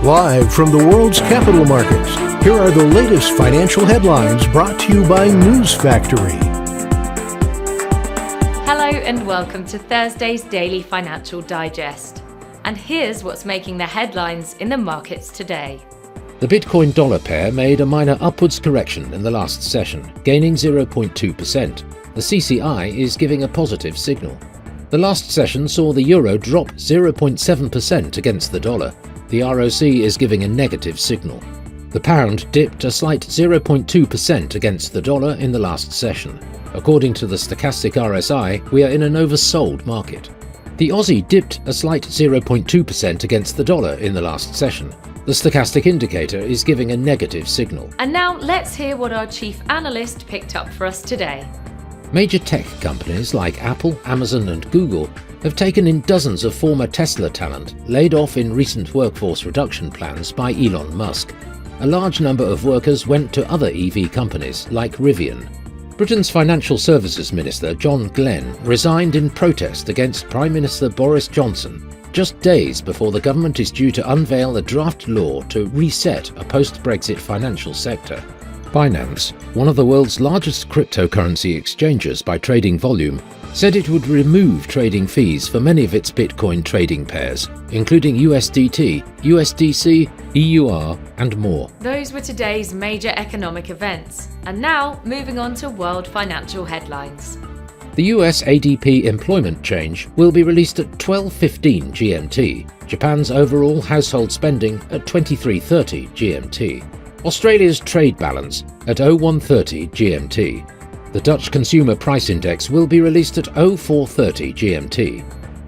Live from the world's capital markets, here are the latest financial headlines brought to you by News Factory. Hello and welcome to Thursday's Daily Financial Digest. And here's what's making the headlines in the markets today. The Bitcoin dollar pair made a minor upwards correction in the last session, gaining 0.2%. The CCI is giving a positive signal. The last session saw the euro drop 0.7% against the dollar. The ROC is giving a negative signal. The pound dipped a slight 0.2% against the dollar in the last session. According to the stochastic RSI, we are in an oversold market. The Aussie dipped a slight 0.2% against the dollar in the last session. The stochastic indicator is giving a negative signal. And now let's hear what our chief analyst picked up for us today. Major tech companies like Apple, Amazon and Google have taken in dozens of former Tesla talent laid off in recent workforce reduction plans by Elon Musk. A large number of workers went to other EV companies like Rivian. Britain's Financial Services Minister John Glenn resigned in protest against Prime Minister Boris Johnson just days before the government is due to unveil a draft law to reset a post-Brexit financial sector. Binance, one of the world's largest cryptocurrency exchanges by trading volume, said it would remove trading fees for many of its Bitcoin trading pairs, including USDT, USDC, EUR, and more. Those were today's major economic events. And now, moving on to world financial headlines. The US ADP employment change will be released at 12:15 GMT, Japan's overall household spending at 23:30 GMT. Australia's trade balance at 01:30 GMT. The Dutch Consumer Price Index will be released at 04:30 GMT.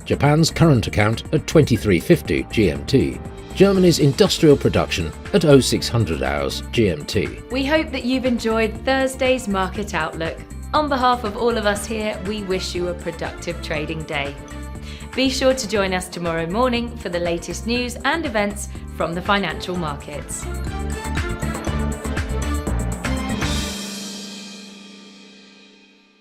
Japan's current account at 23:50 GMT. Germany's industrial production at 0600 hours GMT. We hope that you've enjoyed Thursday's Market Outlook. On behalf of all of us here, we wish you a productive trading day. Be sure to join us tomorrow morning for the latest news and events from the financial markets.